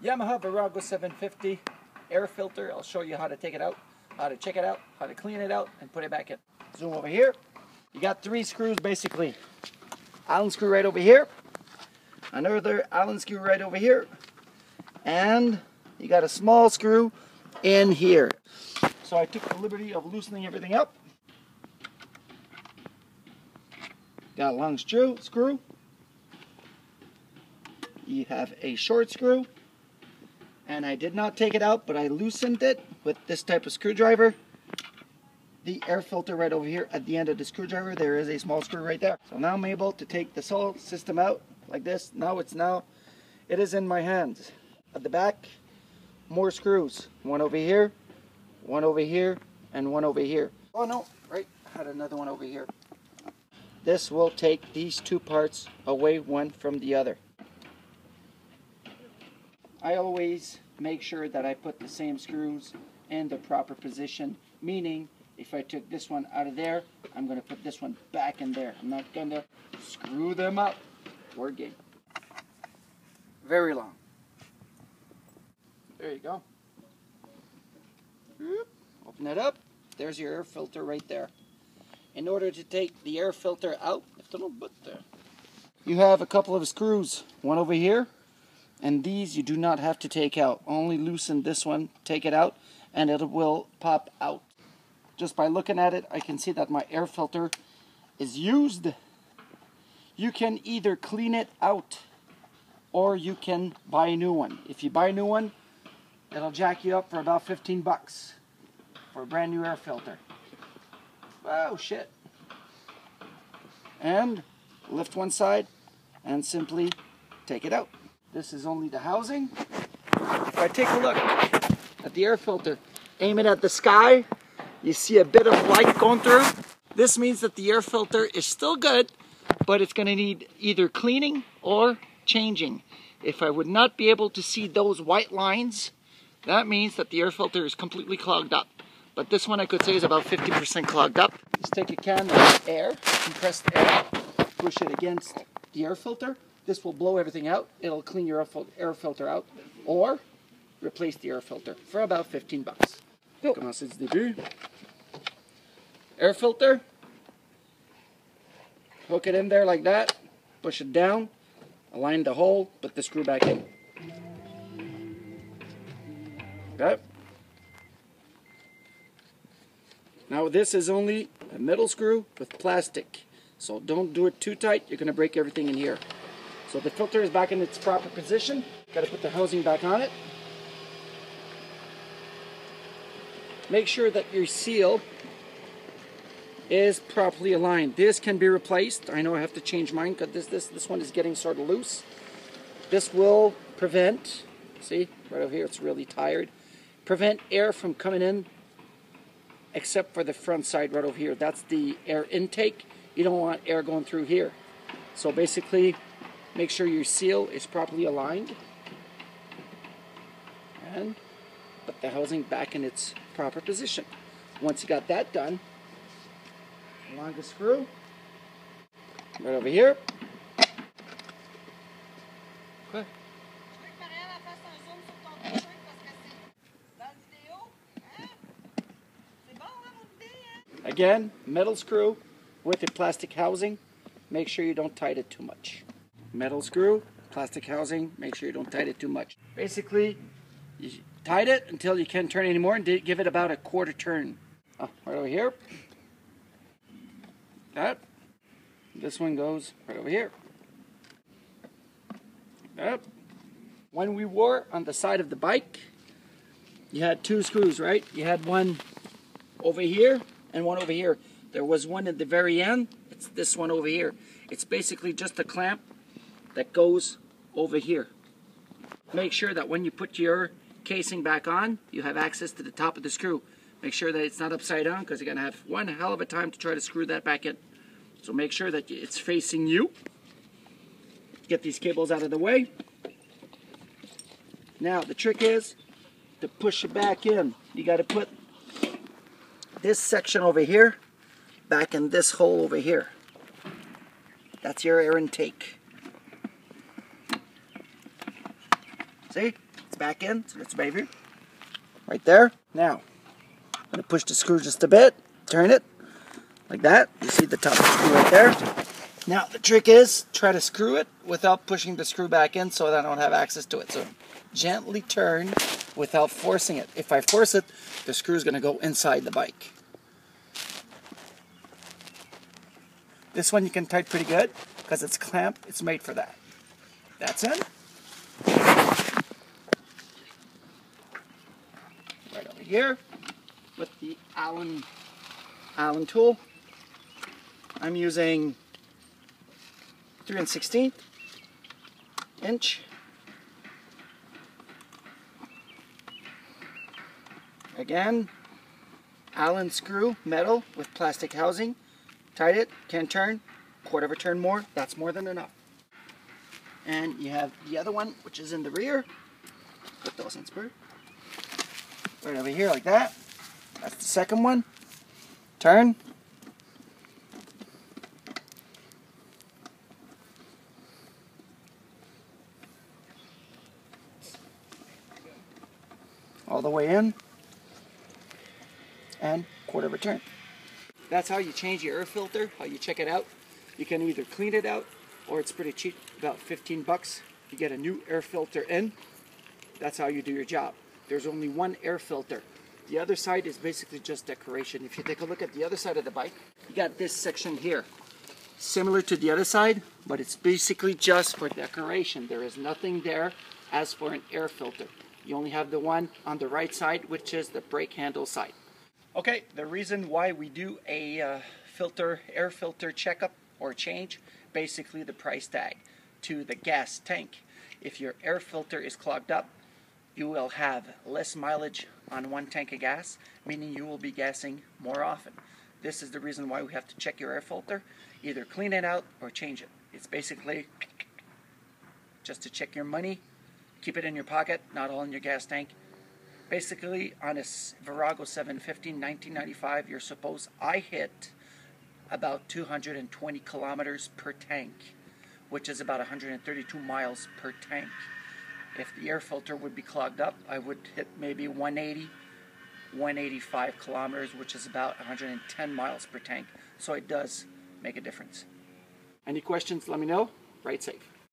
Yamaha Virago 750 air filter. I'll show you how to take it out, how to check it out, how to clean it out, and put it back in. Zoom over here. You got 3 screws basically. Allen screw right over here. Another Allen screw right over here. And you got a small screw in here. So I took the liberty of loosening everything up. Got a long screw. You have a short screw. And I did not take it out, but I loosened it with this type of screwdriver. The air filter right over here at the end of the screwdriver, there is a small screw right there. So now I'm able to take this whole system out like this. It is in my hands. At the back, more screws. One over here, and one over here. Oh no, right, I had another one over here. This will take these 2 parts away one from the other. I always make sure that I put the same screws in the proper position, meaning if I took this one out of there, I'm going to put this one back in there. I'm not going to screw them up. Word game. Very long. There you go. Open it up. There's your air filter right there. In order to take the air filter out, you have a couple of screws. One over here. And these you do not have to take out. Only loosen this one, take it out, and it will pop out. Just by looking at it, I can see that my air filter is used. You can either clean it out or you can buy a new one. If you buy a new one, it'll jack you up for about 15 bucks for a brand new air filter. Oh shit. And lift one side and simply take it out. This is only the housing. If I take a look at the air filter, aim it at the sky, you see a bit of light going through. This means that the air filter is still good, but it's going to need either cleaning or changing. If I would not be able to see those white lines, that means that the air filter is completely clogged up. But this one I could say is about 50% clogged up. Just take a can of air, compressed air, push it against the air filter. This will blow everything out. It'll clean your air filter out, or replace the air filter for about 15 bucks. Commencez du début. Air filter. Hook it in there like that. Push it down. Align the hole. Put the screw back in. Okay. Now this is only a metal screw with plastic. So don't do it too tight. You're going to break everything in here. So the filter is back in its proper position. Got to put the housing back on it. Make sure that your seal is properly aligned. This can be replaced. I know I have to change mine because this one is getting sort of loose. This will prevent, see, right over here it's really tired, prevent air from coming in except for the front side right over here. That's the air intake. You don't want air going through here. So basically, make sure your seal is properly aligned and put the housing back in its proper position. Once you got that done, longest screw right over here. Okay. Again, metal screw with a plastic housing. Make sure you don't tighten it too much. Metal screw, plastic housing, make sure you don't tighten it too much. Basically, you tighten it until you can't turn anymore and give it about a quarter turn. Oh, right over here. That. This one goes right over here. That. When we were on the side of the bike, you had 2 screws, right? You had one over here and one over here. There was one at the very end. It's this one over here. It's basically just a clamp that goes over here. Make sure that when you put your casing back on, you have access to the top of the screw. Make sure that it's not upside down because you're going to have one hell of a time to try to screw that back in. So make sure that it's facing you. Get these cables out of the way. Now the trick is to push it back in. You got to put this section over here back in this hole over here. That's your air intake. See? It's back in, so it's right here. Right there. Now, I'm going to push the screw just a bit, turn it, like that. You see the top of the screw right there. Now, the trick is, try to screw it without pushing the screw back in so that I don't have access to it. So, gently turn without forcing it. If I force it, the screw is going to go inside the bike. This one you can tighten pretty good because it's clamped. It's made for that. That's in. Right over here with the Allen tool. I'm using 3/16 inch. Again, Allen screw, metal with plastic housing. Tight it, can turn, quarter of a turn more, that's more than enough. And you have the other one, which is in the rear. Put those in spur. Right over here like that. That's the second one. Turn. All the way in. And quarter of a turn. That's how you change your air filter, how you check it out. You can either clean it out, or it's pretty cheap, about 15 bucks. You get a new air filter in. That's how you do your job. There's only one air filter. The other side is basically just decoration. If you take a look at the other side of the bike, you got this section here. Similar to the other side, but it's basically just for decoration. There is nothing there as for an air filter. You only have the one on the right side, which is the brake handle side. Okay, the reason why we do a air filter checkup or change, basically the price tag to the gas tank. If your air filter is clogged up, you will have less mileage on one tank of gas, meaning you will be gassing more often. This is the reason why we have to check your air filter, either clean it out or change it. It's basically just to check your money, keep it in your pocket, not all in your gas tank. Basically, on a Virago 750 1995, you're supposed, I hit about 220 kilometers per tank, which is about 132 miles per tank. If the air filter would be clogged up, I would hit maybe 180, 185 kilometers, which is about 110 miles per tank. So it does make a difference. Any questions, let me know. Ride safe.